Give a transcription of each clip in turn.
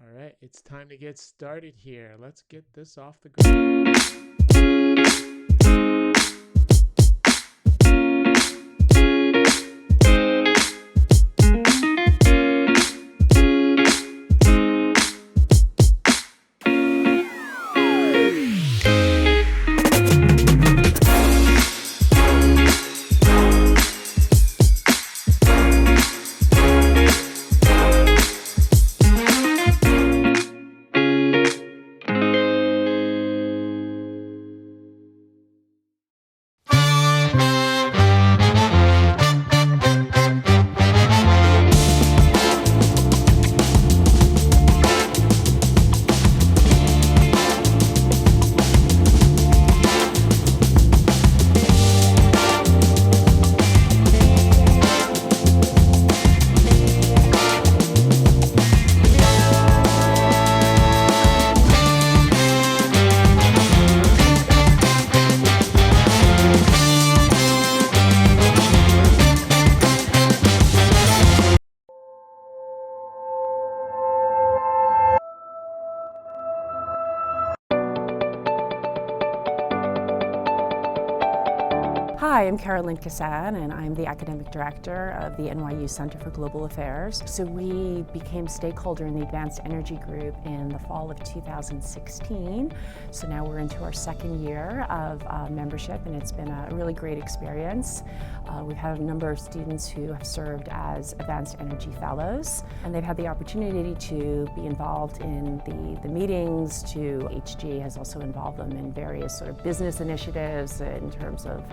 All right, it's time to get started here. Let's get this off the ground. Hi, I'm Carolyn Kassan, and I'm the Academic Director of the NYU Center for Global Affairs. So we became stakeholder in the Advanced Energy Group in the fall of 2016. So now we're into our second year of membership, and it's been a really great experience. We've had a number of students who have served as Advanced Energy Fellows, and they've had the opportunity to be involved in the meetings. AEG has also involved them in various sort of business initiatives in terms of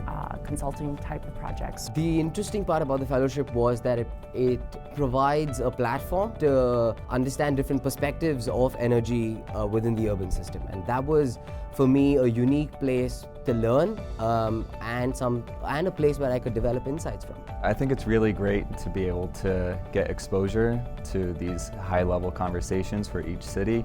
consulting type of projects. The interesting part about the fellowship was that it provides a platform to understand different perspectives of energy within the urban system, and that was for me a unique place to learn and a place where I could develop insights from. I think it's really great to be able to get exposure to these high-level conversations for each city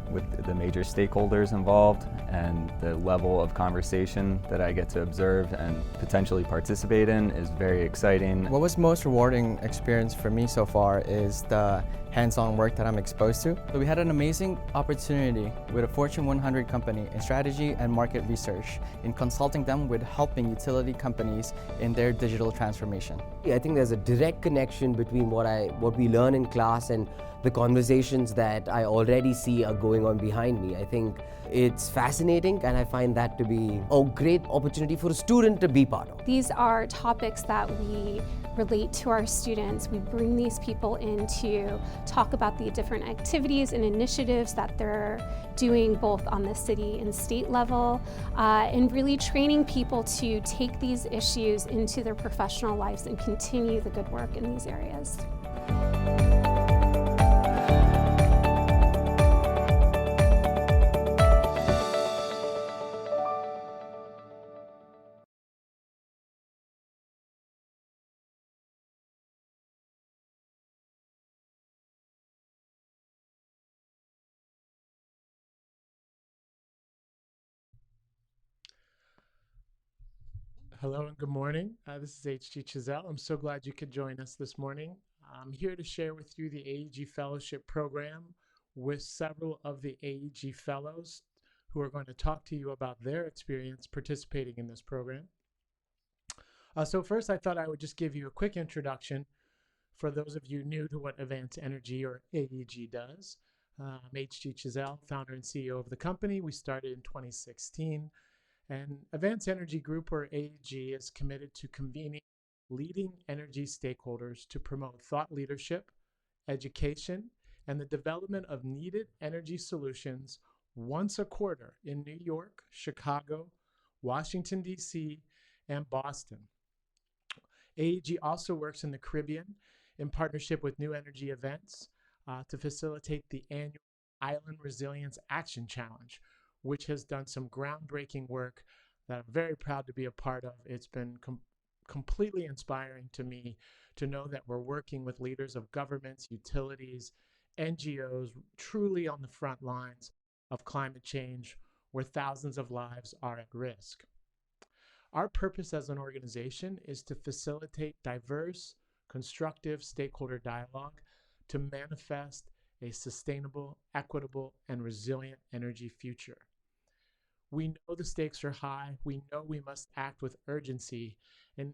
with the major stakeholders involved, and the level of conversation that I get to observe and potentially participate in is very exciting. What was most rewarding experience for me so far is the hands-on work that I'm exposed to. So we had an amazing opportunity with a Fortune 100 company in strategy and market research in consulting them with helping utility companies in their digital transformation. I think there's a direct connection between what we learn in class and the conversations that I already see are going on behind me. I think it's fascinating, and I find that to be a great opportunity for a student to be part of. These are topics that we relate to our students. We bring these people in to talk about the different activities and initiatives that they're doing both on the city and state level, and really training people to take these issues into their professional lives and continue the good work in these areas. Hello and good morning. This is H.G. Chazelle. I'm so glad you could join us this morning. I'm here to share with you the AEG Fellowship program with several of the AEG Fellows who are going to talk to you about their experience participating in this program. So first, I thought I would just give you a quick introduction for those of you new to what Advanced Energy, or AEG, does. I'm H.G. Chazelle, founder and CEO of the company. We started in 2016. And Advanced Energy Group, or AEG, is committed to convening leading energy stakeholders to promote thought leadership, education, and the development of needed energy solutions once a quarter in New York, Chicago, Washington, D.C., and Boston. AEG also works in the Caribbean in partnership with New Energy Events to facilitate the annual Island Resilience Action Challenge, which has done some groundbreaking work that I'm very proud to be a part of. It's been completely inspiring to me to know that we're working with leaders of governments, utilities, NGOs, truly on the front lines of climate change, where thousands of lives are at risk. Our purpose as an organization is to facilitate diverse, constructive stakeholder dialogue to manifest a sustainable, equitable, and resilient energy future. We know the stakes are high. We know we must act with urgency. And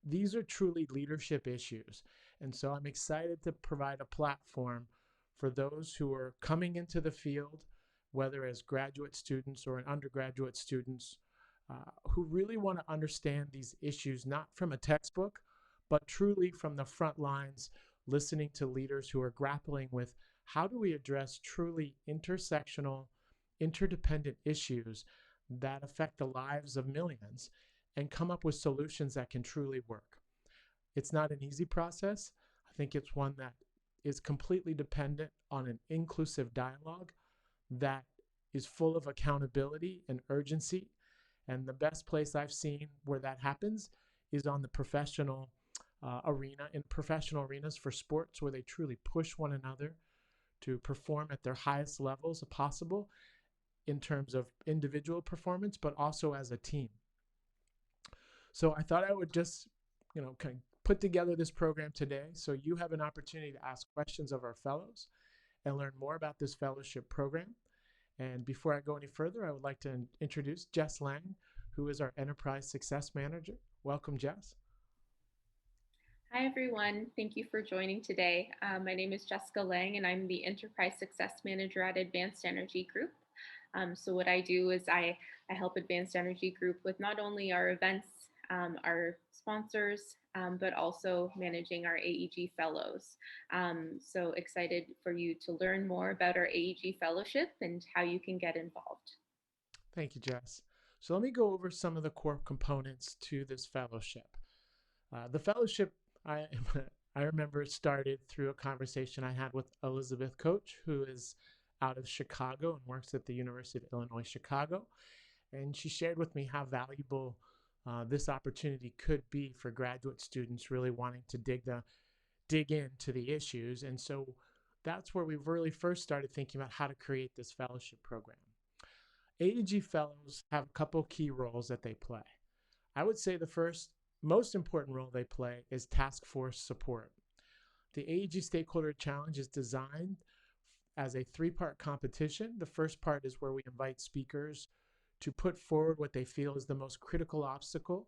these are truly leadership issues. And so I'm excited to provide a platform for those who are coming into the field, whether as graduate students or undergraduate students, who really want to understand these issues, not from a textbook, but truly from the front lines, listening to leaders who are grappling with how do we address truly intersectional, interdependent issues that affect the lives of millions and come up with solutions that can truly work. It's not an easy process. I think it's one that is completely dependent on an inclusive dialogue that is full of accountability and urgency. And the best place I've seen where that happens is on the professional arena, in professional arenas for sports, where they truly push one another to perform at their highest levels possible in terms of individual performance, but also as a team. So I thought I would just, kind of put together this program today so you have an opportunity to ask questions of our fellows and learn more about this fellowship program. And before I go any further, I would like to introduce Jess Lang, who is our Enterprise Success Manager. Welcome, Jess. Hi, everyone. Thank you for joining today. My name is Jessica Lang, and I'm the Enterprise Success Manager at Advanced Energy Group. So what I do is I help Advanced Energy Group with not only our events, our sponsors, but also managing our AEG Fellows. So excited for you to learn more about our AEG Fellowship and how you can get involved. Thank you, Jess. So let me go over some of the core components to this fellowship. The fellowship, I remember it started through a conversation I had with Elizabeth Coach, who is out of Chicago and works at the University of Illinois, Chicago. And she shared with me how valuable this opportunity could be for graduate students really wanting to dig into the issues. And so that's where we really first started thinking about how to create this fellowship program. AEG Fellows have a couple key roles that they play. I would say the first most important role they play is task force support. The AEG Stakeholder Challenge is designed as a three-part competition. The first part is where we invite speakers to put forward what they feel is the most critical obstacle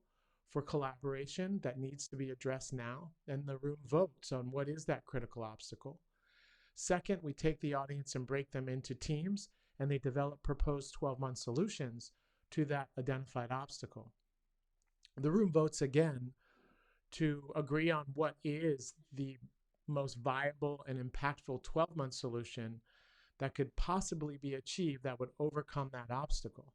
for collaboration that needs to be addressed now, and the room votes on what is that critical obstacle. Second, we take the audience and break them into teams, and they develop proposed 12-month solutions to that identified obstacle. The room votes again to agree on what is the most viable and impactful 12-month solution that could possibly be achieved that would overcome that obstacle.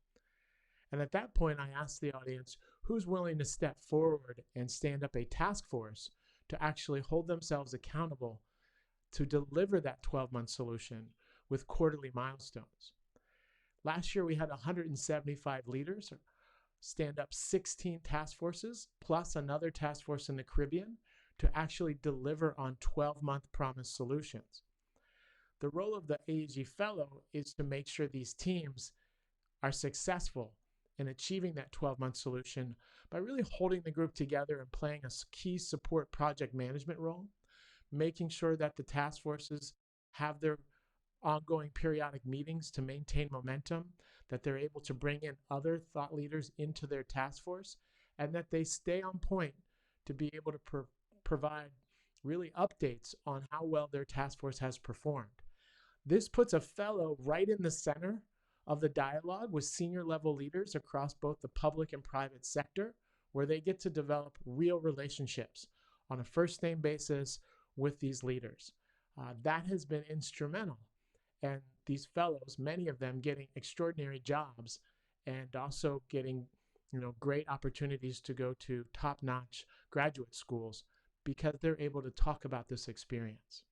And at that point, I asked the audience who's willing to step forward and stand up a task force to actually hold themselves accountable to deliver that 12-month solution with quarterly milestones. Last year, we had 175 leaders stand up 16 task forces, plus another task force in the Caribbean, to actually deliver on 12-month promised solutions. The role of the AEG Fellow is to make sure these teams are successful in achieving that 12-month solution by really holding the group together and playing a key support project management role, making sure that the task forces have their ongoing periodic meetings to maintain momentum, that they're able to bring in other thought leaders into their task force, and that they stay on point to be able to provide really updates on how well their task force has performed. This puts a fellow right in the center of the dialogue with senior level leaders across both the public and private sector, where they get to develop real relationships on a first name basis with these leaders. That has been instrumental. And these fellows, many of them getting extraordinary jobs and also getting, great opportunities to go to top-notch graduate schools because they're able to talk about this experience.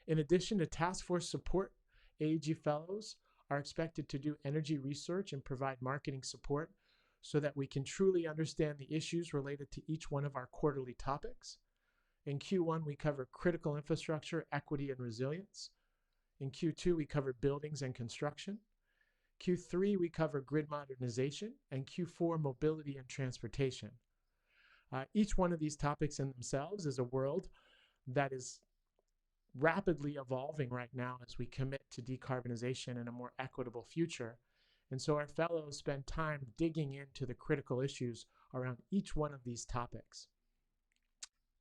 In addition to task force support, AEG Fellows are expected to do energy research and provide marketing support so that we can truly understand the issues related to each one of our quarterly topics. In Q1, we cover critical infrastructure, equity, and resilience. In Q2, we covered buildings and construction. Q3, we cover grid modernization, and Q4, mobility and transportation. Each one of these topics in themselves is a world that is rapidly evolving right now as we commit to decarbonization and a more equitable future. And so our fellows spend time digging into the critical issues around each one of these topics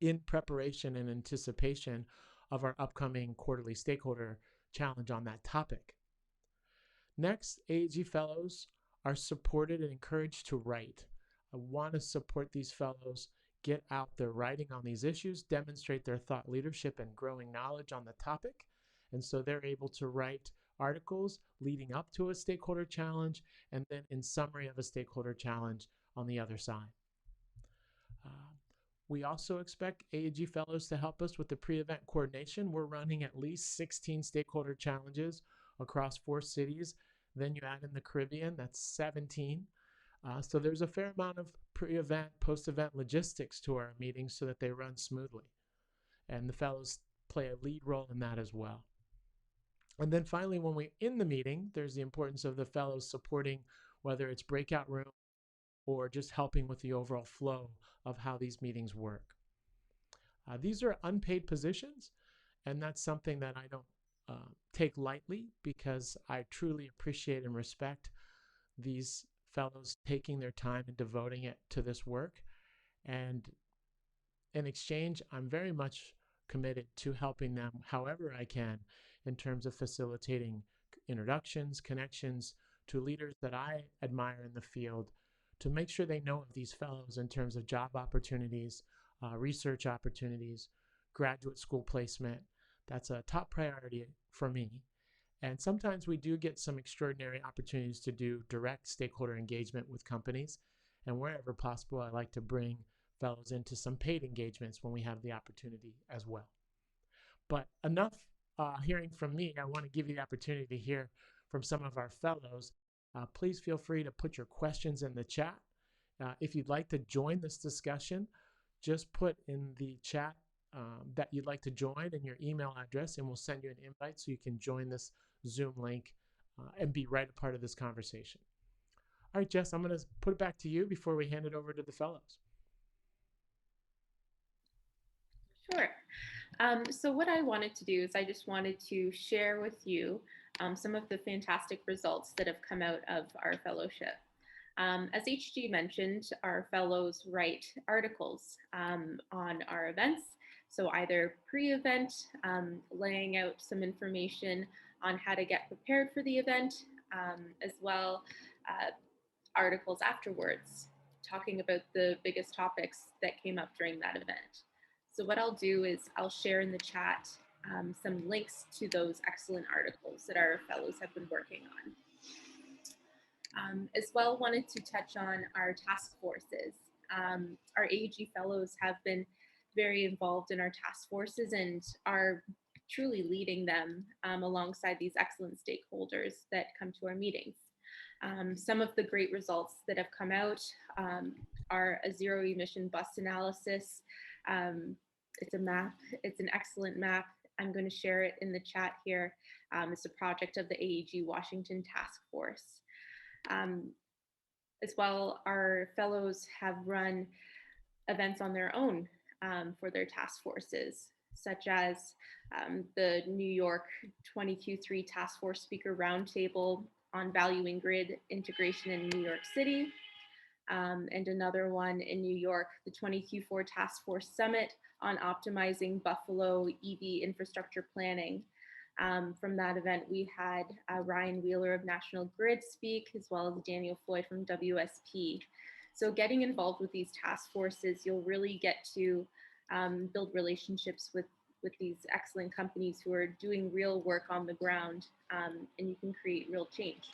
in preparation and anticipation of our upcoming quarterly stakeholder challenge on that topic. Next, AEG Fellows are supported and encouraged to write. I want to support these fellows get out their writing on these issues, demonstrate their thought leadership and growing knowledge on the topic. And so they're able to write articles leading up to a stakeholder challenge and then in summary of a stakeholder challenge on the other side. We also expect AEG Fellows to help us with the pre-event coordination. We're running at least 16 stakeholder challenges across 4 cities. Then you add in the Caribbean, that's 17. So there's a fair amount of pre-event, post-event logistics to our meetings so that they run smoothly. And the fellows play a lead role in that as well. And then finally, when we're in the meeting, there's the importance of the fellows supporting, whether it's breakout room or just helping with the overall flow of how these meetings work. These are unpaid positions, and that's something that I don't take lightly because I truly appreciate and respect these fellows taking their time and devoting it to this work. And in exchange, I'm very much committed to helping them however I can in terms of facilitating introductions, connections to leaders that I admire in the field to make sure they know of these fellows in terms of job opportunities, research opportunities, graduate school placement. That's a top priority for me. And sometimes we do get some extraordinary opportunities to do direct stakeholder engagement with companies. And wherever possible, I like to bring fellows into some paid engagements when we have the opportunity as well. But enough hearing from me. I want to give you the opportunity to hear from some of our fellows. Please feel free to put your questions in the chat. If you'd like to join this discussion, just put in the chat that you'd like to join and your email address, and we'll send you an invite so you can join this Zoom link and be right a part of this conversation. All right, Jess, I'm going to put it back to you before we hand it over to the fellows. Sure. So what I wanted to do is I just wanted to share with you some of the fantastic results that have come out of our fellowship. As HG mentioned, our fellows write articles on our events. So either pre-event, laying out some information on how to get prepared for the event, as well articles afterwards, talking about the biggest topics that came up during that event. So what I'll do is I'll share in the chat some links to those excellent articles that our fellows have been working on. As well, wanted to touch on our task forces. Our AEG fellows have been very involved in our task forces and are truly leading them alongside these excellent stakeholders that come to our meetings. Some of the great results that have come out are a zero emission bus analysis. It's a map, it's an excellent map. I'm going to share it in the chat here. It's a project of the AEG Washington Task Force. As well, our fellows have run events on their own for their task forces, such as the New York 20Q3 Task Force Speaker Roundtable on valuing grid integration in New York City, and another one in New York, the 20Q4 Task Force Summit on optimizing Buffalo EV infrastructure planning. From that event, we had Ryan Wheeler of National Grid speak, as well as Daniel Floyd from WSP. So getting involved with these task forces, you'll really get to build relationships with these excellent companies who are doing real work on the ground, and you can create real change.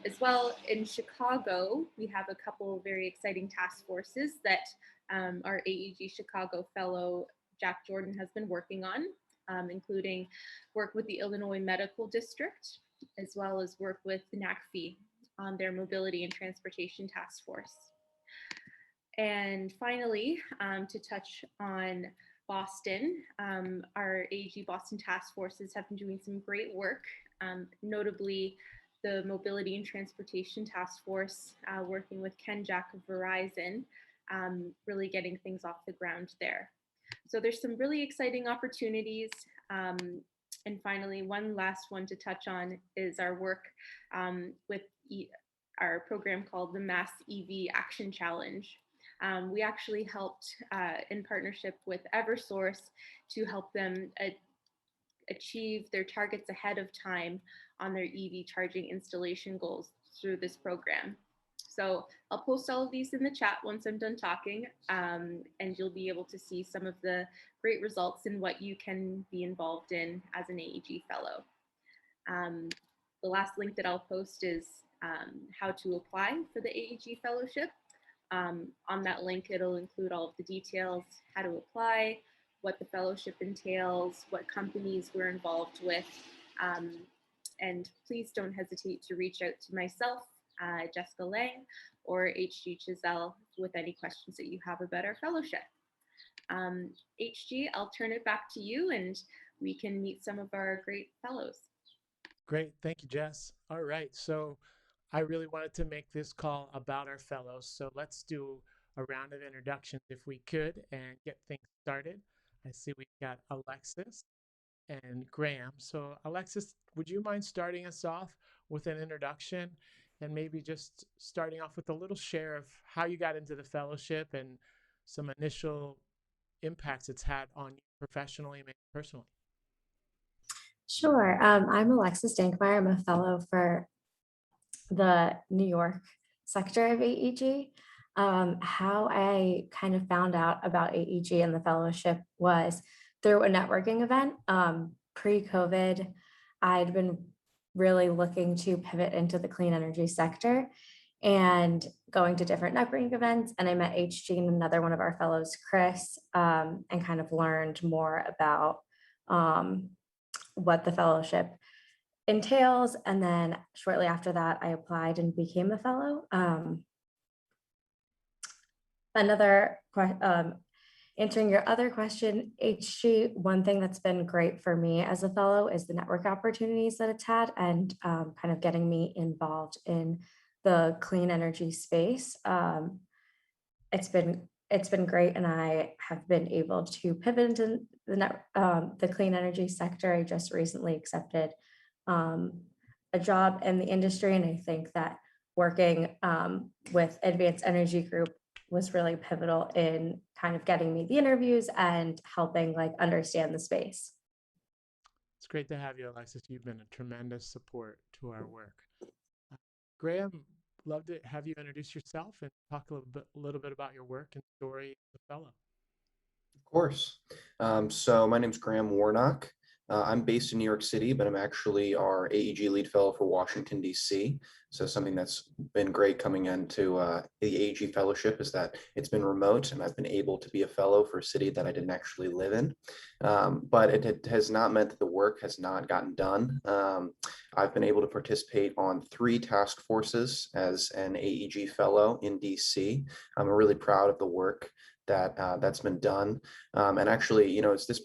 As well, in Chicago, we have a couple of very exciting task forces that our AEG Chicago fellow, Jack Jordan, has been working on, including work with the Illinois Medical District, as well as work with the NACFE on their Mobility and Transportation Task Force. And finally, to touch on Boston, our AEG Boston task forces have been doing some great work, notably the Mobility and Transportation Task Force, working with Ken Jack of Verizon, really getting things off the ground there. So there's some really exciting opportunities. And finally, one last one to touch on is our work with our program called the Mass EV Action Challenge. We actually helped in partnership with Eversource to help them achieve their targets ahead of time on their EV charging installation goals through this program. So I'll post all of these in the chat once I'm done talking, and you'll be able to see some of the great results in what you can be involved in as an AEG fellow. The last link that I'll post is how to apply for the AEG Fellowship. On that link, it'll include all of the details, how to apply, what the fellowship entails, what companies we're involved with. And please don't hesitate to reach out to myself, Jessica Lang, or HG Chiselle with any questions that you have about our fellowship. HG, I'll turn it back to you and we can meet some of our great fellows. Great. Thank you, Jess. All right. So I really wanted to make this call about our fellows. So let's do a round of introductions if we could and get things started. I see we've got Alexis and Graham. So Alexis, would you mind starting us off with an introduction and maybe just starting off with a little share of how you got into the fellowship and some initial impacts it's had on you professionally and personally? Sure. I'm Alexis Dankmeyer. I'm a fellow for the New York sector of AEG. How I kind of found out about AEG and the fellowship was through a networking event. Pre-COVID, I'd been really looking to pivot into the clean energy sector and going to different networking events. And I met HG and another one of our fellows, Chris, and kind of learned more about what the fellowship entails. And then shortly after that, I applied and became a fellow. Answering your other question, HG, one thing that's been great for me as a fellow is the network opportunities that it's had and kind of getting me involved in the clean energy space. It's been great, and I have been able to pivot into the clean energy sector. I just recently accepted a job in the industry, and I think that working with Advanced Energy Group was really pivotal in kind of getting me the interviews and helping understand the space. It's great to have you, Alexis. You've been a tremendous support to our work. Graham, love to have you introduce yourself and talk a little bit about your work and story as a fellow. Of course. So my name's Graham Warnock. I'm based in New York City, but I'm actually our AEG lead fellow for Washington, D.C. So something that's been great coming into the AEG Fellowship is that it's been remote and I've been able to be a fellow for a city that I didn't actually live in. But it has not meant that the work has not gotten done. I've been able to participate on 3 task forces as an AEG fellow in D.C. I'm really proud of the work that's been done. And actually, it's this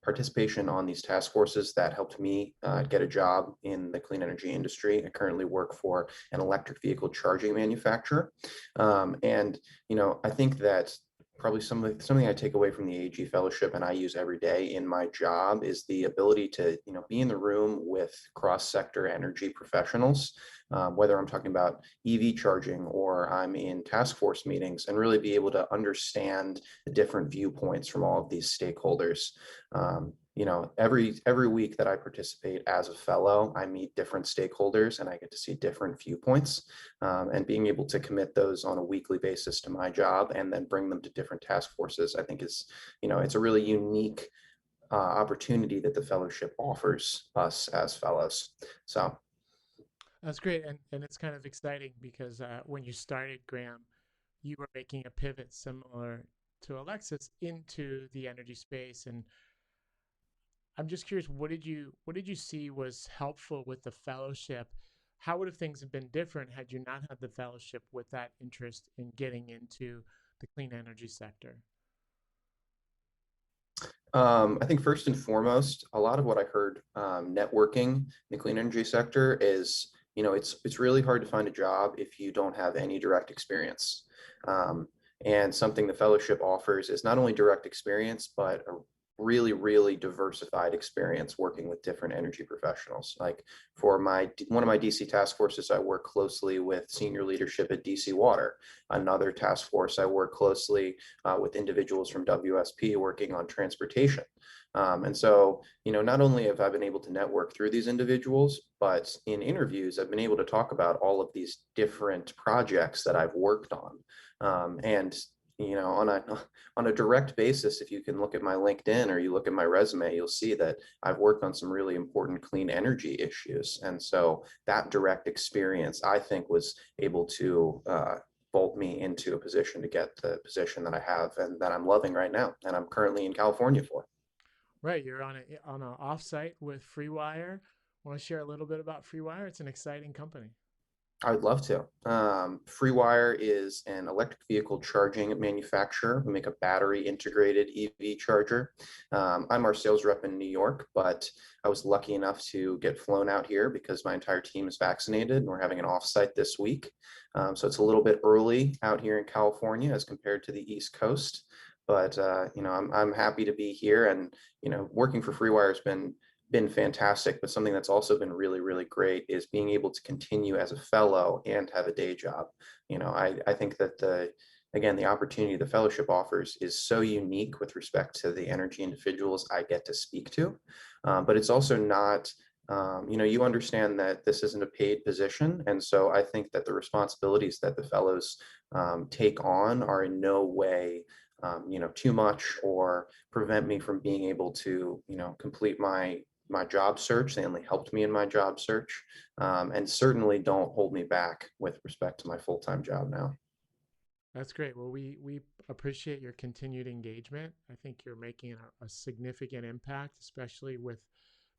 participation on these task forces that helped me get a job in the clean energy industry. I currently work for an electric vehicle charging manufacturer. And I think that probably something I take away from the AEG Fellowship and I use every day in my job is the ability to be in the room with cross-sector energy professionals, whether I'm talking about EV charging or I'm in task force meetings, and really be able to understand the different viewpoints from all of these stakeholders. Every week that I participate as a fellow, I meet different stakeholders and I get to see different viewpoints, and being able to commit those on a weekly basis to my job and then bring them to different task forces, I think is, it's a really unique opportunity that the fellowship offers us as fellows. So. That's great. And it's kind of exciting because when you started, Graham, you were making a pivot similar to Alexis into the energy space. And I'm just curious, what did you see was helpful with the fellowship? How would have things have been different had you not had the fellowship with that interest in getting into the clean energy sector? I think first and foremost, a lot of what I heard networking in the clean energy sector is, it's really hard to find a job if you don't have any direct experience. And something the fellowship offers is not only direct experience, but a really, really diversified experience working with different energy professionals. Like for one of my DC task forces, I work closely with senior leadership at DC Water. Another task force, I work closely with individuals from WSP working on transportation. And so, not only have I been able to network through these individuals, but in interviews, I've been able to talk about all of these different projects that I've worked on. And on a direct basis, if you can look at my LinkedIn or you look at my resume, you'll see that I've worked on some really important clean energy issues. And so that direct experience, I think, was able to vault me into a position to get the position that I have and that I'm loving right now, and I'm currently in California for. Right, you're on an offsite with FreeWire. Want to share a little bit about FreeWire? It's an exciting company. I would love to. FreeWire is an electric vehicle charging manufacturer. We make a battery integrated EV charger. I'm our sales rep in New York, but I was lucky enough to get flown out here because my entire team is vaccinated and we're having an offsite this week. So it's a little bit early out here in California as compared to the East Coast. But I'm happy to be here, and working for FreeWire has been fantastic, but something that's also been really, really great is being able to continue as a fellow and have a day job. I think that the opportunity the fellowship offers is so unique with respect to the energy individuals I get to speak to. But it's also not, you understand that this isn't a paid position. And so I think that the responsibilities that the fellows take on are in no way too much or prevent me from being able to, complete my job search. They only helped me in my job search, and certainly don't hold me back with respect to my full-time job now. That's great. Well, we appreciate your continued engagement. I think you're making a significant impact, especially with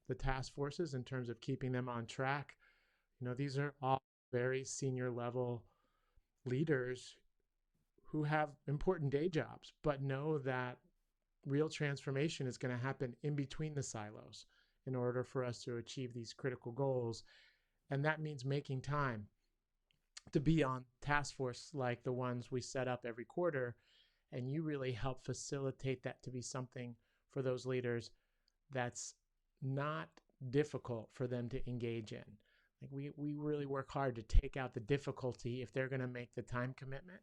the task forces in terms of keeping them on track. These are all very senior level leaders who have important day jobs, but know that real transformation is going to happen in between the silos in order for us to achieve these critical goals. And that means making time to be on task force like the ones we set up every quarter. And you really help facilitate that to be something for those leaders that's not difficult for them to engage in. Like we really work hard to take out the difficulty if they're going to make the time commitment,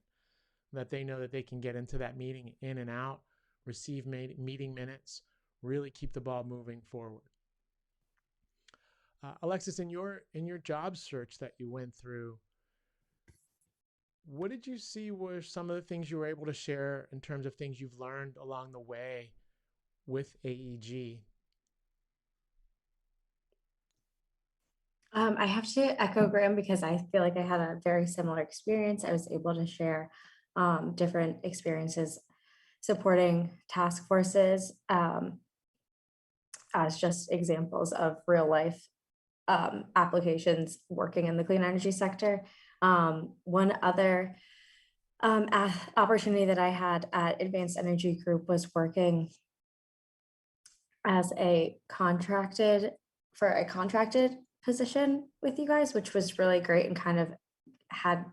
that they know that they can get into that meeting in and out, receive meeting minutes, really keep the ball moving forward. Alexis, in your job search that you went through, what did you see were some of the things you were able to share in terms of things you've learned along the way with AEG? I have to echo Graham because I feel like I had a very similar experience. I was able to share different experiences supporting task forces as just examples of real life applications working in the clean energy sector. One other opportunity that I had at Advanced Energy Group was working as a contracted position with you guys, which was really great and kind of I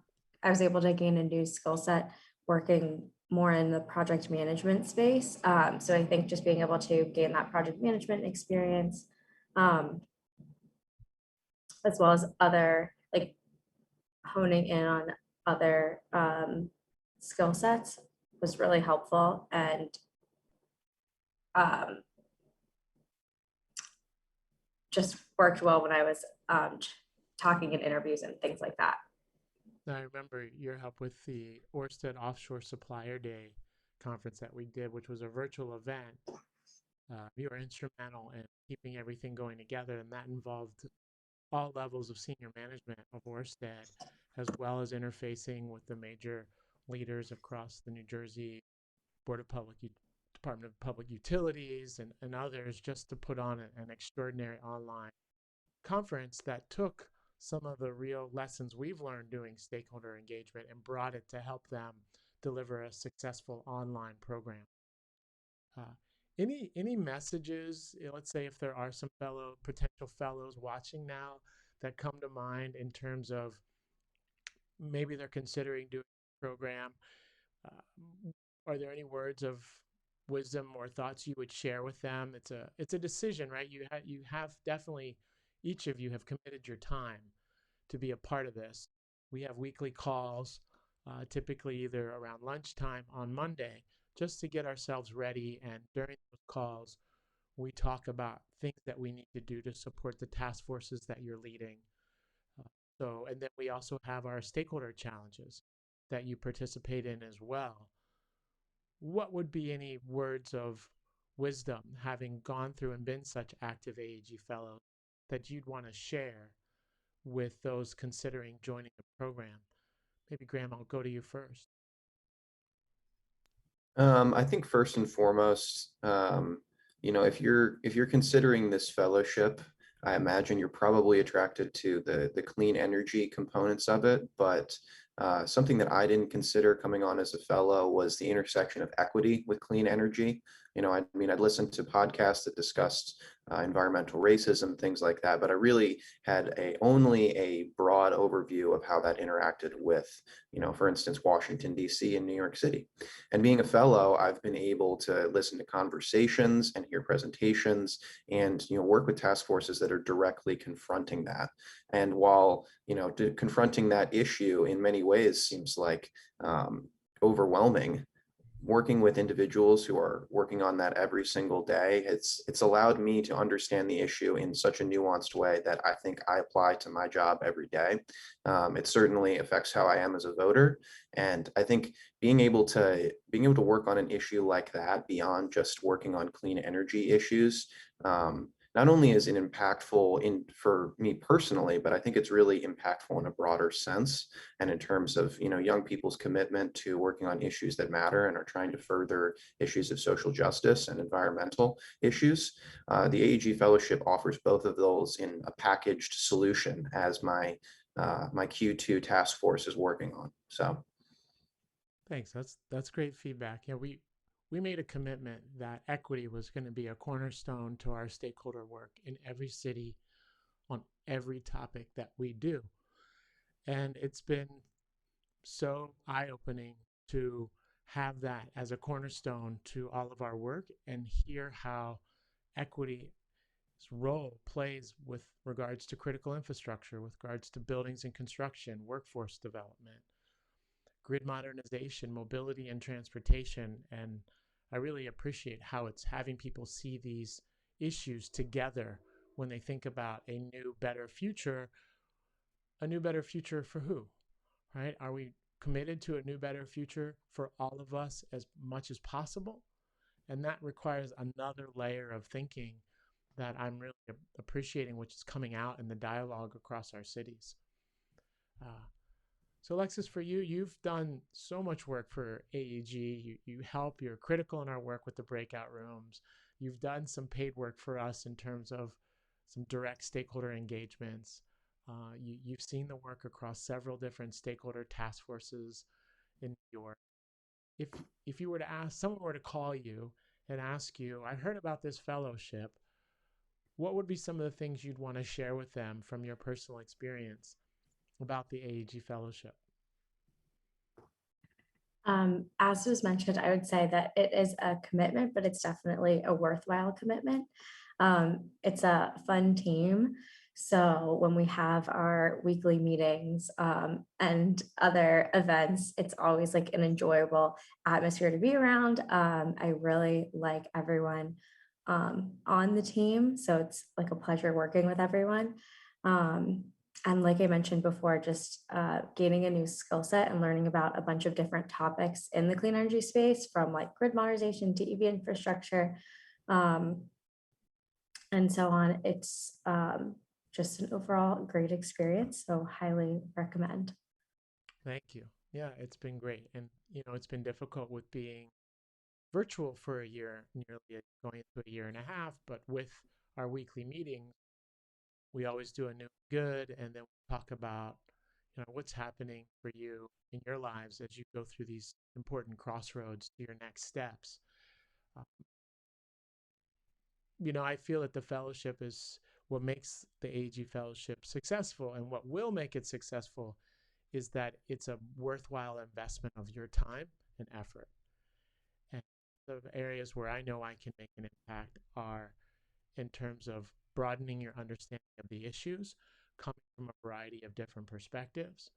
was able to gain a new skill set working more in the project management space. So I think just being able to gain that project management experience, as well as other like honing in on other skill sets was really helpful, and just worked well when I was talking in interviews and things like that. I remember your help with the Orsted Offshore Supplier Day conference that we did, which was a virtual event. You were instrumental in keeping everything going together, and that involved all levels of senior management of Orsted, as well as interfacing with the major leaders across the New Jersey Department of Public Utilities and others, just to put on an extraordinary online conference that took some of the real lessons we've learned doing stakeholder engagement and brought it to help them deliver a successful online program. Any messages, let's say if there are some potential fellows watching now that come to mind in terms of maybe they're considering doing a program, Are there any words of wisdom or thoughts you would share with them? It's a decision, right? You have definitely, each of you have committed your time to be a part of this. We have weekly calls, typically either around lunchtime on Monday, just to get ourselves ready. And during those calls, we talk about things that we need to do to support the task forces that you're leading. And then we also have our stakeholder challenges that you participate in as well. What would be any words of wisdom, having gone through and been such active AEG fellows, that you'd want to share with those considering joining the program? Maybe Graham, I'll go to you first. I think first and foremost, if you're considering this fellowship, I imagine you're probably attracted to the clean energy components of it. But something that I didn't consider coming on as a fellow was the intersection of equity with clean energy. I'd listened to podcasts that discussed environmental racism, things like that, but I really had only a broad overview of how that interacted with, for instance, Washington, D.C. and New York City. And being a fellow, I've been able to listen to conversations and hear presentations and, work with task forces that are directly confronting that. And while, confronting that issue in many ways seems like overwhelming, working with individuals who are working on that every single day, it's allowed me to understand the issue in such a nuanced way that I think I apply to my job every day. It certainly affects how I am as a voter, and I think being able to work on an issue like that beyond just working on clean energy issues, not only is it impactful for me personally, but I think it's really impactful in a broader sense. And in terms of, young people's commitment to working on issues that matter and are trying to further issues of social justice and environmental issues. The AEG Fellowship offers both of those in a packaged solution, as my Q2 task force is working on. So Thanks. That's great feedback. Yeah, we made a commitment that equity was going to be a cornerstone to our stakeholder work in every city on every topic that we do. And it's been so eye-opening to have that as a cornerstone to all of our work and hear how equity's role plays with regards to critical infrastructure, with regards to buildings and construction, workforce development, grid modernization, mobility and transportation. And I really appreciate how it's having people see these issues together when they think about a new, better future. A new, better future for who, right? Are we committed to a new, better future for all of us as much as possible? And that requires another layer of thinking that I'm really appreciating, which is coming out in the dialogue across our cities. So Alexis, for you, you've done so much work for AEG. You help, you're critical in our work with the breakout rooms. You've done some paid work for us in terms of some direct stakeholder engagements. You've seen the work across several different stakeholder task forces in New York. If you were to ask, someone were to call you and ask you, I heard about this fellowship, what would be some of the things you'd want to share with them from your personal experience about the AEG Fellowship? As was mentioned, I would say that it is a commitment, but it's definitely a worthwhile commitment. It's a fun team. So when we have our weekly meetings and other events, it's always like an enjoyable atmosphere to be around. I really like everyone on the team. So it's like a pleasure working with everyone. And like I mentioned before, just gaining a new skill set and learning about a bunch of different topics in the clean energy space, from like grid modernization to EV infrastructure and so on. It's just an overall great experience. So highly recommend. Thank you. Yeah, it's been great. And, it's been difficult with being virtual for a year, nearly going into a year and a half, but with our weekly meetings, we always do a new good, and then we talk about what's happening for you in your lives as you go through these important crossroads to your next steps. I feel that the fellowship is what makes the AEG Fellowship successful, and what will make it successful is that it's a worthwhile investment of your time and effort. And the areas where I know I can make an impact are in terms of broadening your understanding of the issues, coming from a variety of different perspectives,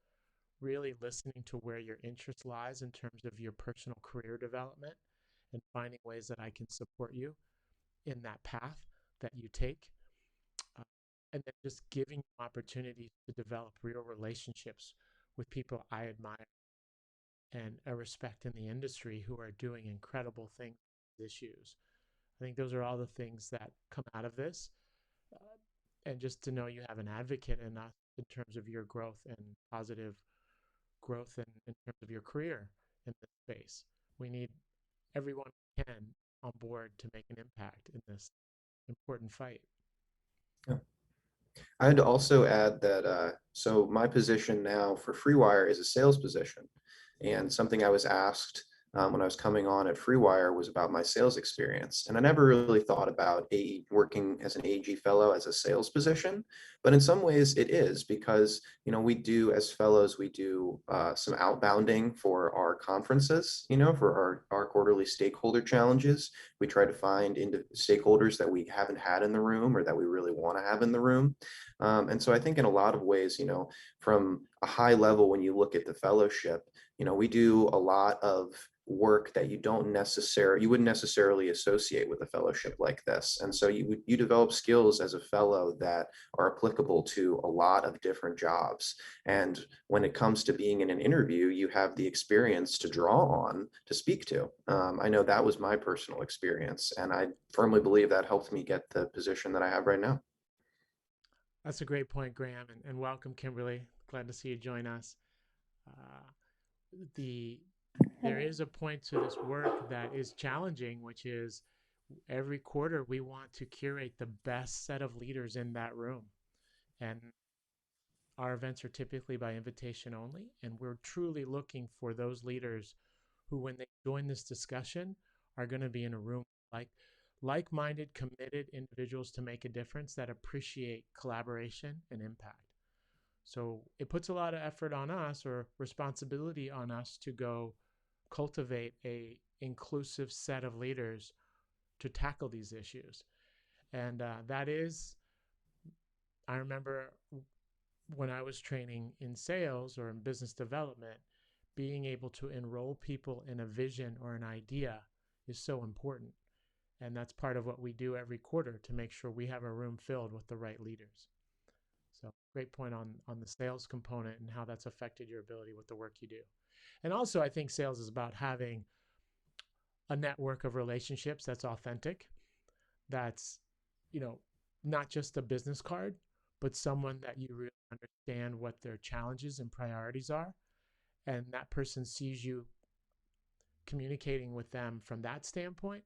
really listening to where your interest lies in terms of your personal career development, and finding ways that I can support you in that path that you take. Uh, and then just giving you opportunities to develop real relationships with people I admire and a respect in the industry who are doing incredible things with issues. I think those are all the things that come out of this. And just to know you have an advocate in us in terms of your growth and positive growth in terms of your career in this space. We need everyone we can on board to make an impact in this important fight. Yeah. I had to also add that so my position now for FreeWire is a sales position, and something I was asked when I was coming on at FreeWire was about my sales experience, and I never really thought about working as an AEG fellow as a sales position, but in some ways it is because we do as fellows we do some outbounding for our conferences, for our quarterly stakeholder challenges. We try to find stakeholders that we haven't had in the room or that we really want to have in the room. And so I think in a lot of ways, from a high level, when you look at the fellowship, we do a lot of work that you wouldn't necessarily associate with a fellowship like this. And so you develop skills as a fellow that are applicable to a lot of different jobs. And when it comes to being in an interview, you have the experience to draw on to speak to. I know that was my personal experience, and I firmly believe that helped me get the position that I have right now. That's a great point, Graham, and welcome, Kimberly. Glad to see you join us. Uh, there is a point to this work that is challenging, which is every quarter we want to curate the best set of leaders in that room. And our events are typically by invitation only, and we're truly looking for those leaders who, when they join this discussion, are going to be in a room like-minded, committed individuals to make a difference that appreciate collaboration and impact. So it puts a lot of effort on us, or responsibility on us, to go cultivate a inclusive set of leaders to tackle these issues. And I remember when I was training in sales or in business development, being able to enroll people in a vision or an idea is so important. And that's part of what we do every quarter to make sure we have a room filled with the right leaders. So great point on the sales component and how that's affected your ability with the work you do. And also, I think sales is about having a network of relationships that's authentic, that's, not just a business card, but someone that you really understand what their challenges and priorities are. And that person sees you communicating with them from that standpoint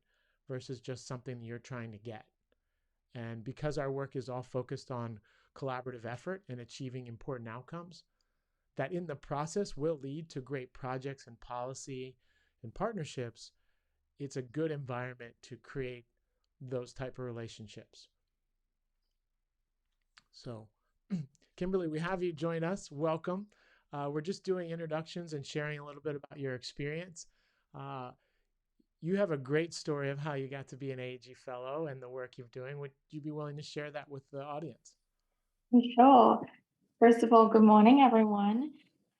versus just something you're trying to get. And because our work is all focused on collaborative effort and achieving important outcomes, that in the process will lead to great projects and policy and partnerships, it's a good environment to create those type of relationships. So, Kimberly, we have you join us. Welcome. We're just doing introductions and sharing a little bit about your experience. You have a great story of how you got to be an AEG Fellow and the work you're doing. Would you be willing to share that with the audience? Sure. First of all, good morning, everyone.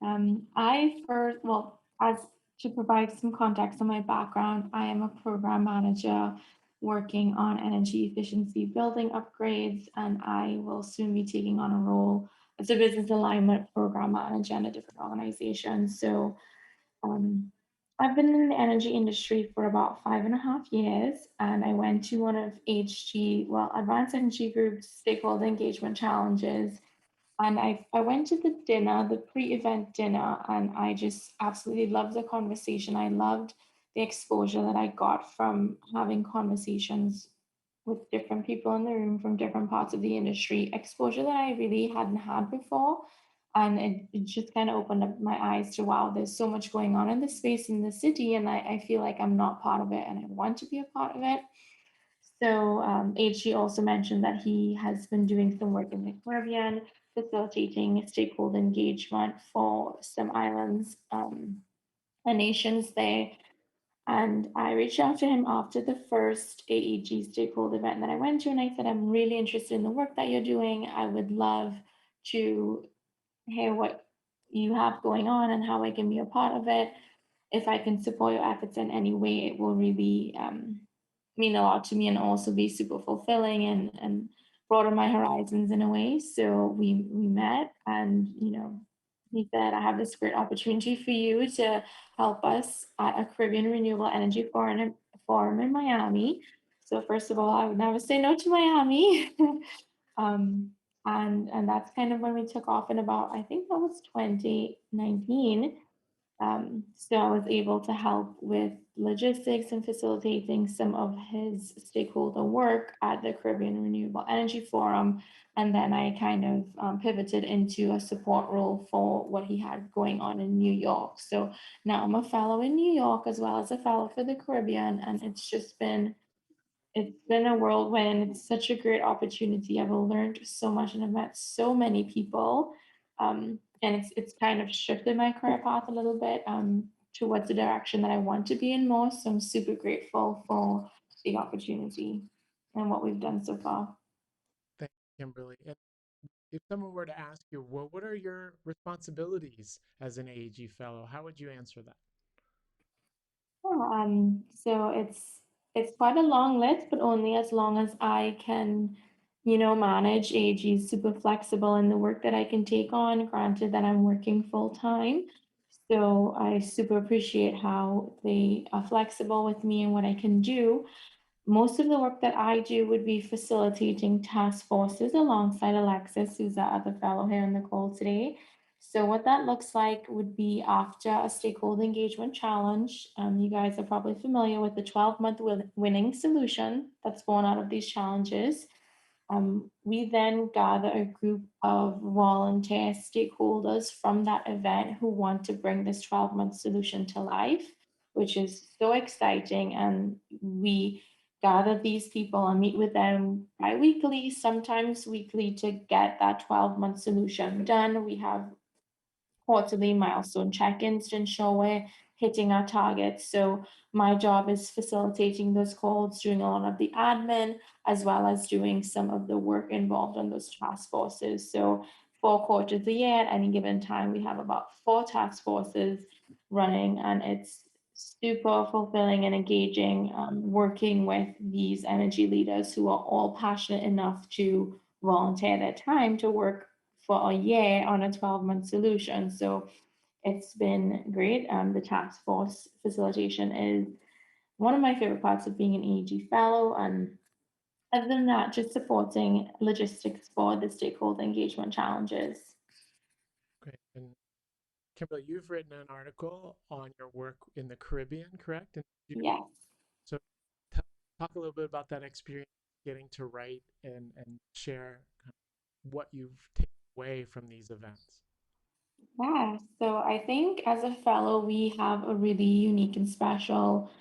As to provide some context on my background, I am a program manager working on energy efficiency building upgrades, and I will soon be taking on a role as a business alignment program manager in a different organization. So I've been in the energy industry for about 5.5 years, and I went to one of Advanced Energy Group's stakeholder engagement challenges. And I went to the dinner, the pre-event dinner, and I just absolutely loved the conversation. I loved the exposure that I got from having conversations with different people in the room from different parts of the industry, exposure that I really hadn't had before. And it just kind of opened up my eyes to, wow, there's so much going on in this space in the city, and I feel like I'm not part of it, and I want to be a part of it. So HG also mentioned that he has been doing some work in the Caribbean, facilitating stakeholder engagement for some islands nations there. And I reached out to him after the first AEG stakeholder event that I went to, and I said, I'm really interested in the work that you're doing. I would love to hear what you have going on and how I can be a part of it. If I can support your efforts in any way, it will really mean a lot to me and also be super fulfilling and broaden my horizons in a way. So we met, and he said, I have this great opportunity for you to help us at a Caribbean Renewable Energy Forum in Miami. So first of all, I would never say no to Miami. um, and that's kind of when we took off in about, I think that was 2019. So I was able to help with logistics and facilitating some of his stakeholder work at the Caribbean Renewable Energy Forum. And then I kind of pivoted into a support role for what he had going on in New York. So now I'm a fellow in New York as well as a fellow for the Caribbean. And it's been a whirlwind. It's such a great opportunity. I've learned so much and I've met so many people. And it's kind of shifted my career path a little bit towards the direction that I want to be in more. So I'm super grateful for the opportunity and what we've done so far. Thank you, Kimberly. And if someone were to ask you, well, what are your responsibilities as an AEG fellow? How would you answer that? So it's quite a long list, but only as long as I can, manage. AG is super flexible in the work that I can take on, granted that I'm working full time. So I super appreciate how they are flexible with me and what I can do. Most of the work that I do would be facilitating task forces alongside Alexis, who's the other fellow here in the call today. So what that looks like would be after a stakeholder engagement challenge. You guys are probably familiar with the 12-month winning solution that's born out of these challenges. We then gather a group of volunteer stakeholders from that event who want to bring this 12-month solution to life, which is so exciting. And we gather these people and meet with them bi-weekly, sometimes weekly, to get that 12-month solution done. We have quarterly milestone check-ins to ensure we're hitting our targets. So my job is facilitating those calls, doing a lot of the admin, as well as doing some of the work involved on those task forces. So 4 quarters a year at any given time, we have about 4 task forces running, and it's super fulfilling and engaging working with these energy leaders who are all passionate enough to volunteer their time to work for a year on a 12-month solution. So it's been great. The task force facilitation is one of my favorite parts of being an AEG fellow. And other than that, just supporting logistics for the stakeholder engagement challenges. Great. And Kimberly, you've written an article on your work in the Caribbean, correct? And Yes. so t- talk a little bit about that experience getting to write and share what you've taken away from these events. Yeah. So I think as a fellow, we have a really unique and special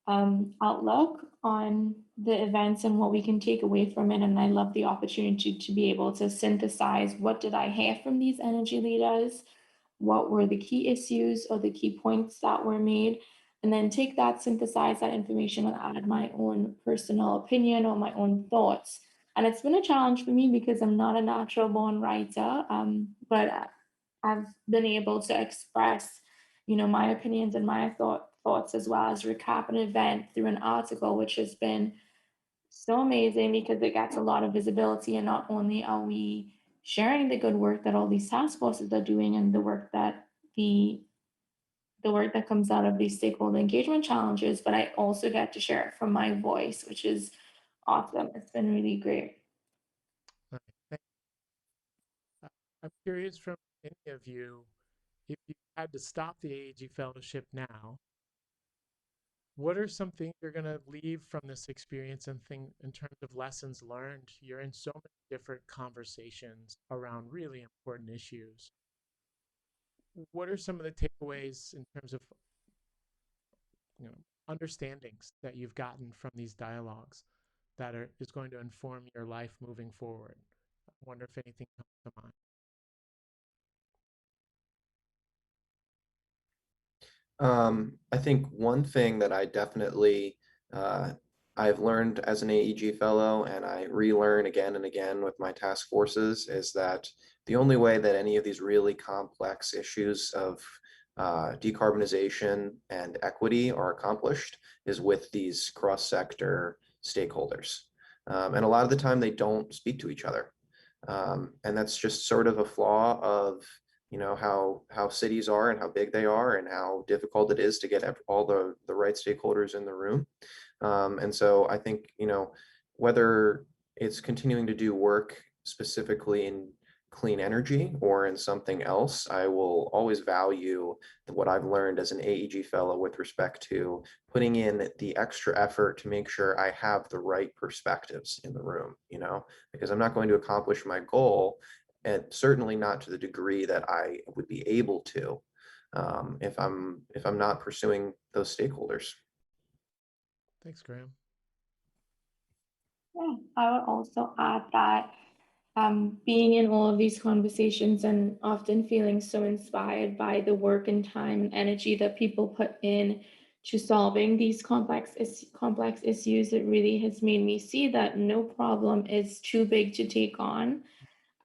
outlook on the events and what we can take away from it. And I love the opportunity to be able to synthesize what did I hear from these energy leaders, what were the key issues or the key points that were made, and then take that, synthesize that information, and add my own personal opinion or my own thoughts. And it's been a challenge for me because I'm not a natural born writer, but I've been able to express, my opinions and my thoughts, as well as recap an event through an article, which has been so amazing because it gets a lot of visibility. And not only are we sharing the good work that all these task forces are doing and the work that comes out of these stakeholder engagement challenges, but I also get to share it from my voice, which is awesome. It's been really great. All right. I'm curious from any of you, if you had to stop the AEG Fellowship now, what are some things you're going to leave from this experience and think in terms of lessons learned? You're in so many different conversations around really important issues. What are some of the takeaways in terms of understandings that you've gotten from these dialogues that is going to inform your life moving forward? I wonder if anything comes to mind. I think one thing that I definitely I've learned as an AEG fellow, and I relearn again and again with my task forces, is that the only way that any of these really complex issues of decarbonization and equity are accomplished is with these cross-sector stakeholders. And a lot of the time they don't speak to each other. And that's just sort of a flaw of how cities are and how big they are and how difficult it is to get all the right stakeholders in the room. And so I think whether it's continuing to do work specifically in clean energy or in something else, I will always value what I've learned as an AEG fellow with respect to putting in the extra effort to make sure I have the right perspectives in the room, because I'm not going to accomplish my goal, and certainly not to the degree that I would be able to if I'm not pursuing those stakeholders. Thanks, Graham. Yeah, I would also add that being in all of these conversations and often feeling so inspired by the work and time and energy that people put in to solving these complex issues, it really has made me see that no problem is too big to take on.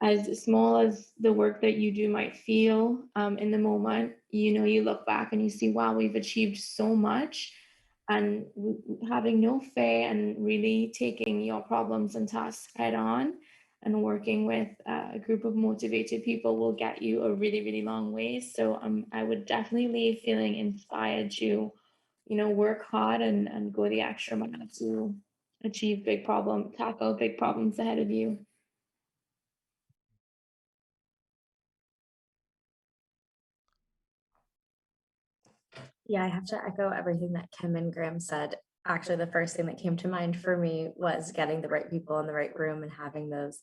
As small as the work that you do might feel in the moment, you look back and you see, wow, we've achieved so much. And having no fear and really taking your problems and tasks head on and working with a group of motivated people will get you a really, really long way. So I would definitely leave feeling inspired to, work hard and go the extra mile to tackle big problems ahead of you. Yeah, I have to echo everything that Kim and Graham said. Actually, the first thing that came to mind for me was getting the right people in the right room and having those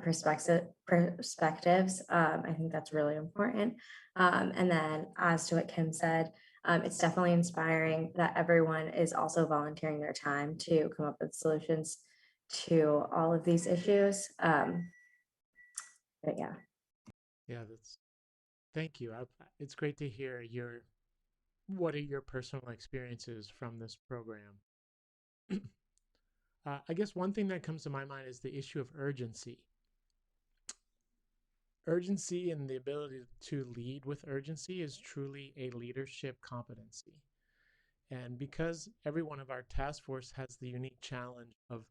perspectives. I think that's really important. And then, as to what Kim said, it's definitely inspiring that everyone is also volunteering their time to come up with solutions to all of these issues. But yeah. Yeah, thank you. It's great to hear what are your personal experiences from this program. I guess one thing that comes to my mind is the issue of urgency. Urgency and the ability to lead with urgency is truly a leadership competency. And because every one of our task force has the unique challenge of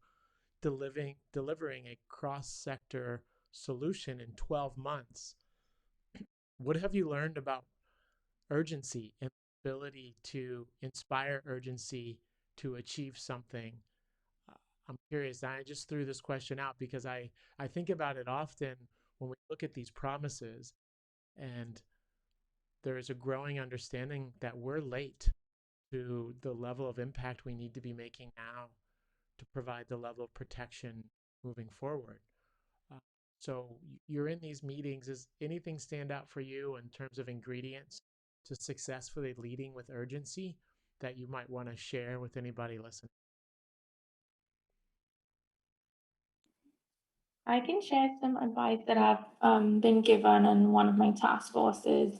delivering a cross-sector solution in 12 months, what have you learned about urgency and ability to inspire urgency to achieve something? I'm curious. I just threw this question out because I think about it often when we look at these promises, and there is a growing understanding that we're late to the level of impact we need to be making now to provide the level of protection moving forward. Uh, so you're in these meetings. Does anything stand out for you in terms of ingredients to successfully leading with urgency that you might want to share with anybody listening? I can share some advice that I've been given on one of my task forces.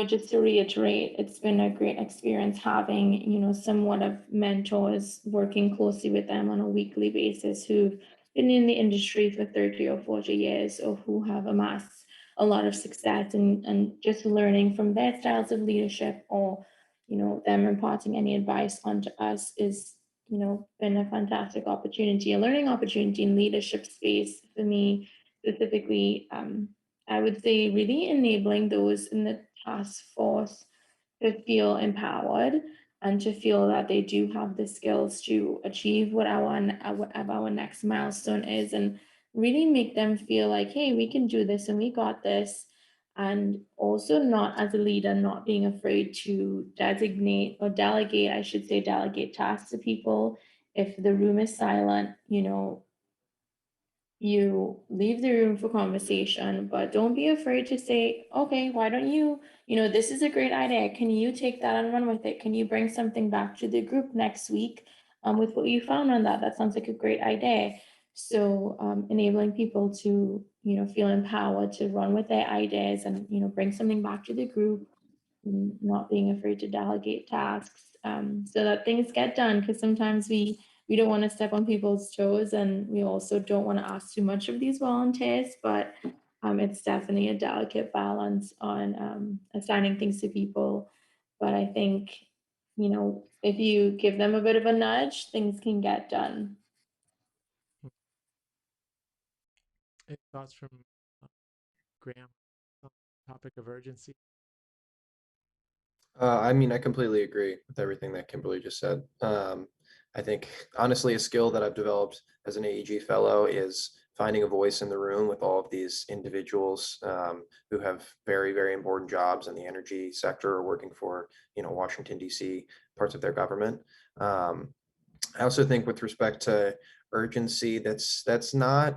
Just to reiterate, it's been a great experience having, somewhat of mentors working closely with them on a weekly basis who've been in the industry for 30 or 40 years or who have amassed a lot of success and just learning from their styles of leadership or, them imparting any advice onto us is been a fantastic opportunity, a learning opportunity in leadership space for me specifically. I would say really enabling those in the task force to feel empowered and to feel that they do have the skills to achieve whatever our next milestone is, and really make them feel like, hey, we can do this and we got this. And also, not as a leader, not being afraid to designate or delegate, I should say, delegate tasks to people. If the room is silent, you leave the room for conversation, but don't be afraid to say, okay, why don't this is a great idea. Can you take that and run with it? Can you bring something back to the group next week with what you found on that? That sounds like a great idea. So enabling people to, feel empowered to run with their ideas and, bring something back to the group not being afraid to delegate tasks, so that things get done. Because sometimes we don't want to step on people's toes, and we also don't want to ask too much of these volunteers. But it's definitely a delicate balance on assigning things to people. But I think, if you give them a bit of a nudge, things can get done. Any thoughts from uh, Graham on the topic of urgency? I mean, I completely agree with everything that Kimberly just said. I think honestly, a skill that I've developed as an AEG fellow is finding a voice in the room with all of these individuals who have very, very important jobs in the energy sector or working for, Washington, D.C., parts of their government. Um, I also think with respect to urgency, that's not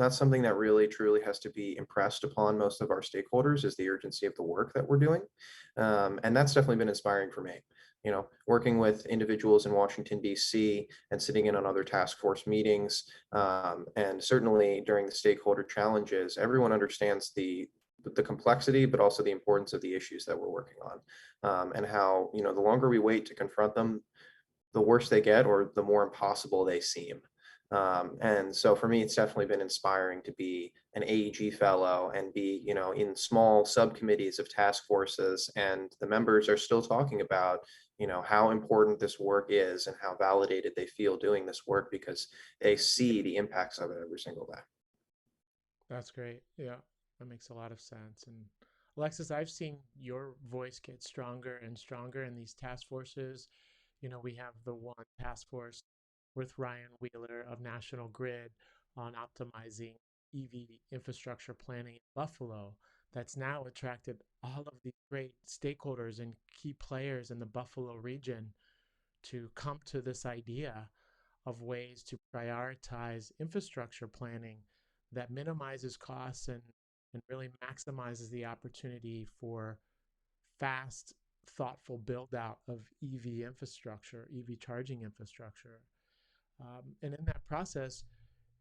something that really truly has to be impressed upon most of our stakeholders is the urgency of the work that we're doing. And that's definitely been inspiring for me. Working with individuals in Washington, D.C. and sitting in on other task force meetings, and certainly during the stakeholder challenges, everyone understands the complexity, but also the importance of the issues that we're working on, and how the longer we wait to confront them, the worse they get or the more impossible they seem. And so for me, it's definitely been inspiring to be an AEG fellow and be, in small subcommittees of task forces, and the members are still talking about, how important this work is and how validated they feel doing this work because they see the impacts of it every single day. That's great. Yeah, that makes a lot of sense. And Alexis, I've seen your voice get stronger and stronger in these task forces. We have the one task force with Ryan Wheeler of National Grid on optimizing EV infrastructure planning in Buffalo that's now attracted all of these great stakeholders and key players in the Buffalo region to come to this idea of ways to prioritize infrastructure planning that minimizes costs and really maximizes the opportunity for fast, thoughtful build out of EV infrastructure, EV charging infrastructure. And in that process,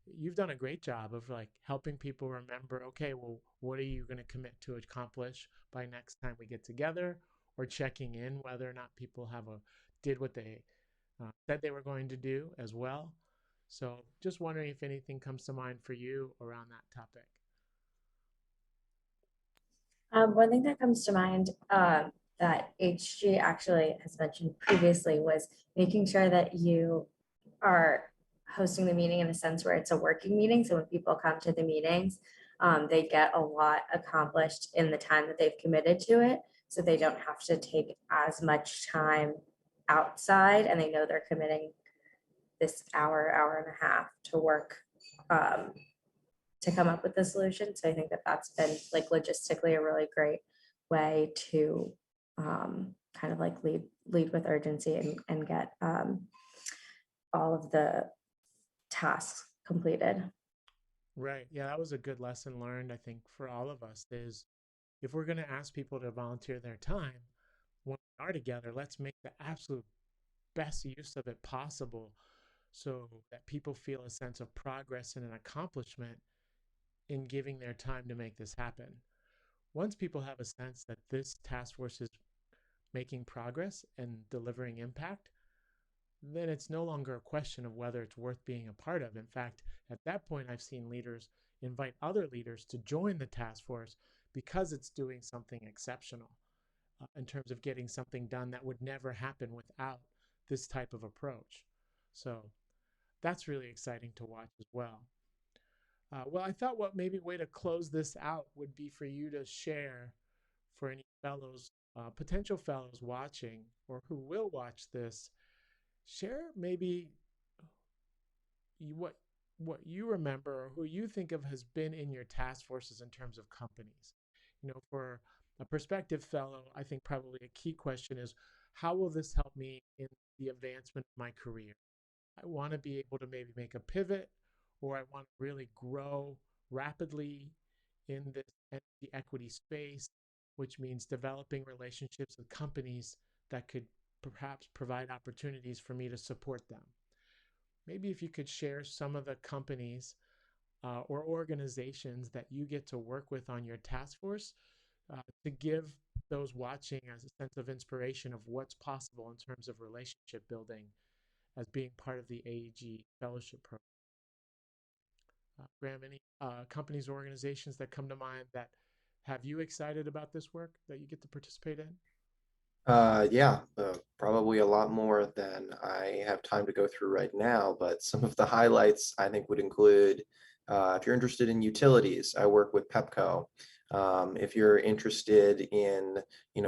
you've done a great job of like helping people remember, okay, well, what are you going to commit to accomplish by next time we get together, or checking in whether or not people have a did what they said they were going to do as well. So just wondering if anything comes to mind for you around that topic. One thing that comes to mind that HG actually has mentioned previously was making sure that you are hosting the meeting in a sense where it's a working meeting. So when people come to the meetings, they get a lot accomplished in the time that they've committed to it. So they don't have to take as much time outside, and they know they're committing this hour, hour and a half to work um, to come up with the solution. So I think that that's been like logistically a really great way to kind of like lead with urgency and get all of the tasks completed. Right. Yeah, that was a good lesson learned, I think, for all of us is if we're going to ask people to volunteer their time when we are together, let's make the absolute best use of it possible so that people feel a sense of progress and an accomplishment in giving their time to make this happen. Once people have a sense that this task force is making progress and delivering impact, then it's no longer a question of whether it's worth being a part of. In fact, at that point, I've seen leaders invite other leaders to join the task force because it's doing something exceptional in terms of getting something done that would never happen without this type of approach. So that's really exciting to watch as well. Well, I thought what maybe way to close this out would be for you to share for any fellows, potential fellows watching or who will watch this, share maybe what you remember or who you think of has been in your task forces in terms of companies. For a prospective fellow, I think probably a key question is how will this help me in the advancement of my career? I want to be able to maybe make a pivot, or I want to really grow rapidly in this energy equity space, which means developing relationships with companies that could perhaps provide opportunities for me to support them. Maybe if you could share some of the companies or organizations that you get to work with on your task force to give those watching as a sense of inspiration of what's possible in terms of relationship building as being part of the AEG Fellowship program. Graham, any companies or organizations that come to mind that have you excited about this work that you get to participate in? Yeah, probably a lot more than I have time to go through right now, but some of the highlights I think would include, if you're interested in utilities, I work with Pepco. If you're interested in,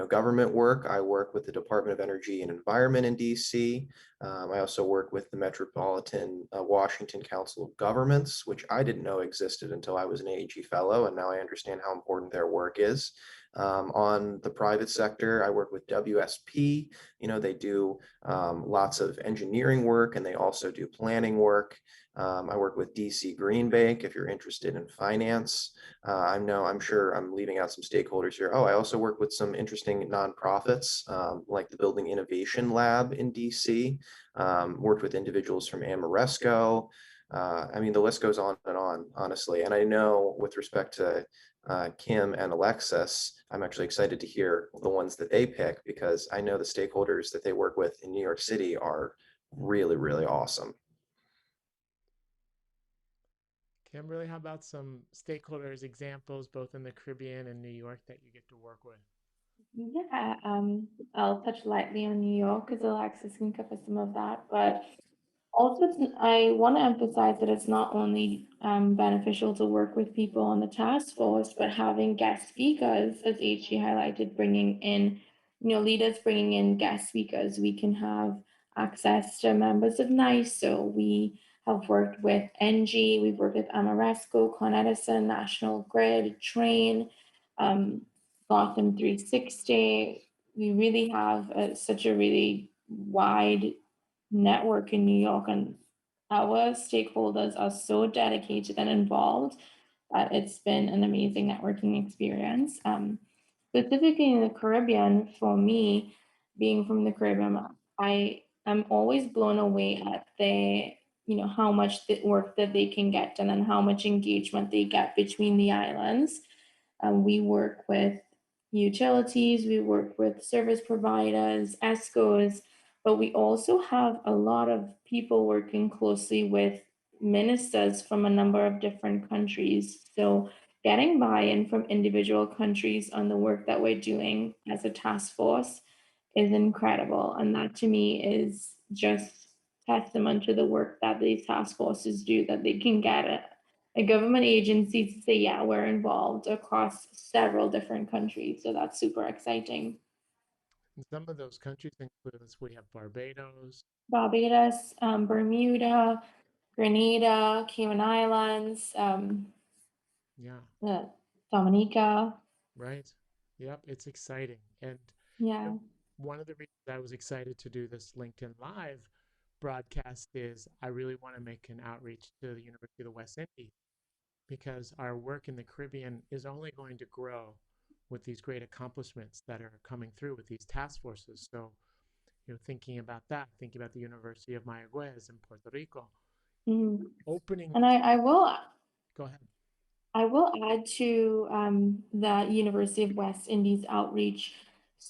government work, I work with the Department of Energy and Environment in DC. I also work with the Metropolitan Washington Council of Governments, which I didn't know existed until I was an AEG fellow, and now I understand how important their work is. On the private sector, I work with WSP. They do lots of engineering work and they also do planning work. I work with DC Green Bank if you're interested in finance. I'm sure I'm leaving out some stakeholders here. Oh, I also work with some interesting nonprofits like the Building Innovation Lab in DC. Worked with individuals from Amoresco. The list goes on and on, honestly. And I know with respect to Kim and Alexis, I'm actually excited to hear the ones that they pick because I know the stakeholders that they work with in New York City are really, really awesome. Kimberly, how about some stakeholders examples both in the Caribbean and New York that you get to work with? Yeah, I'll touch lightly on New York because Alexis can cover some of that. But also, I want to emphasize that it's not only beneficial to work with people on the task force, but having guest speakers, as HG highlighted, bringing in, leaders bringing in guest speakers. We can have access to members of NICE. So we have worked with NG, we've worked with Amoresco, Con Edison, National Grid, Train, Gotham 360. We really have such a really wide network in New York, and our stakeholders are so dedicated and involved that it's been an amazing networking experience. Specifically in the Caribbean, for me, being from the Caribbean, I am always blown away at how much the work that they can get done and how much engagement they get between the islands. We work with utilities, we work with service providers, ESCOs, but we also have a lot of people working closely with ministers from a number of different countries. So getting buy-in from individual countries on the work that we're doing as a task force is incredible. And that to me is just testament to the work that these task forces do, that they can get a government agency to say, yeah, we're involved across several different countries. So that's super exciting. And some of those countries include, we have Barbados, Bermuda, Grenada, Cayman Islands, yeah, Dominica. right? Yep, it's exciting. And Yeah. one of the reasons I was excited to do this LinkedIn Live broadcast is I really want to make an outreach to the University of the West Indies because our work in the Caribbean is only going to grow with these great accomplishments that are coming through with these task forces. So, thinking about that, thinking about the University of Mayagüez in Puerto Rico, opening. And I will Go ahead. I will add to the University of West Indies outreach.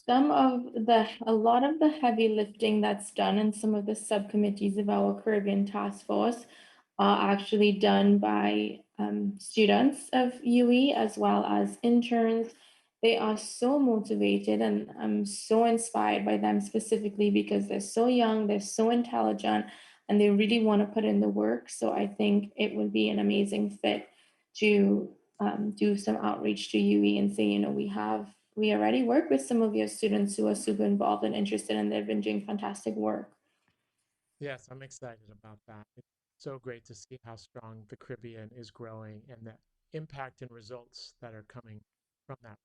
A lot of the heavy lifting that's done in some of the subcommittees of our Caribbean Task Force are actually done by students of UE as well as interns. They are so motivated, and I'm so inspired by them specifically because they're so young, they're so intelligent, and they really want to put in the work. So I think it would be an amazing fit to do some outreach to UE and say, we already work with some of your students who are super involved and interested, and they've been doing fantastic work. Yes, I'm excited about that. It's so great to see how strong the Caribbean is growing and the impact and results that are coming from that.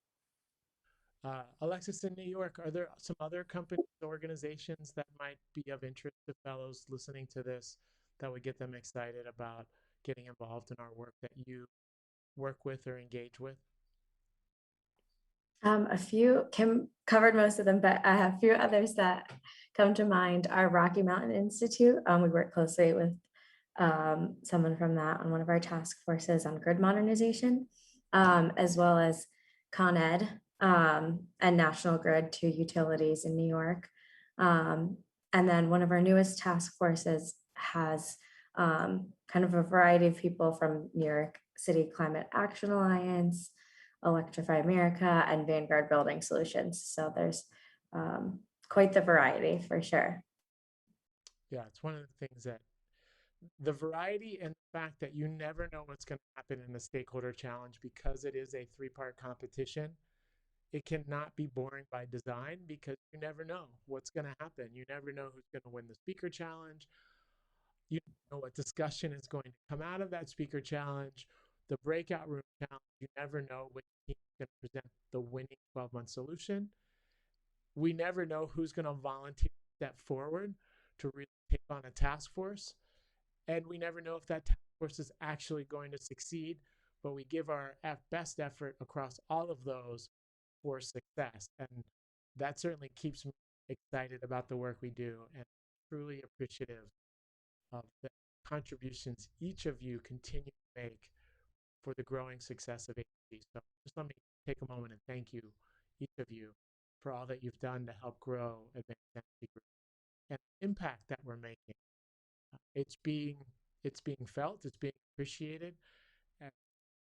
Alexis, in New York, are there some other companies, organizations that might be of interest to fellows listening to this that would get them excited about getting involved in our work that you work with or engage with? A few, Kim covered most of them, but I have a few others that come to mind. Our Rocky Mountain Institute. We work closely with someone from that on one of our task forces on grid modernization, as well as Con Ed, and National Grid, two utilities in New York. And then one of our newest task forces has kind of a variety of people from New York City Climate Action Alliance, Electrify America, and Vanguard Building Solutions. So there's quite the variety for sure. Yeah, it's one of the things that the variety and the fact that you never know what's going to happen in a stakeholder challenge because it is a three-part competition. It cannot be boring by design because you never know what's going to happen. You never know who's going to win the speaker challenge. You don't know what discussion is going to come out of that speaker challenge. The breakout room challenge, you never know which team is going to present the winning 12-month solution. We never know who's going to volunteer to step forward to really take on a task force. And we never know if that task force is actually going to succeed, but we give our best effort across all of those for success. And that certainly keeps me excited about the work we do and truly appreciative of the contributions each of you continue to make for the growing success of AEG. So just let me take a moment and thank you, each of you, for all that you've done to help grow Advanced Energy Group and the impact that we're making. It's being felt, it's being appreciated, and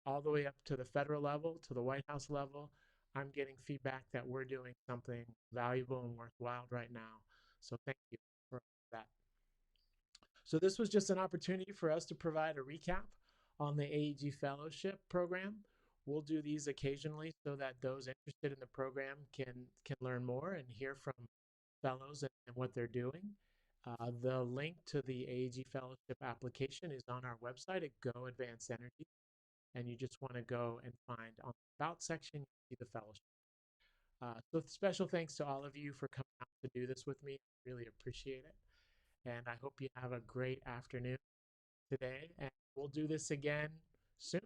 all the way up to the federal level, to the White House level. I'm getting feedback that we're doing something valuable and worthwhile right now. So thank you for that. So this was just an opportunity for us to provide a recap on the AEG Fellowship program. We'll do these occasionally so that those interested in the program can learn more and hear from fellows and what they're doing. The link to the AEG Fellowship application is on our website at Go Advanced Energy, and you just want to go and find on the About section, you see the fellowship. So special thanks to all of you for coming out to do this with me. Really appreciate it. And I hope you have a great afternoon today, and we'll do this again soon.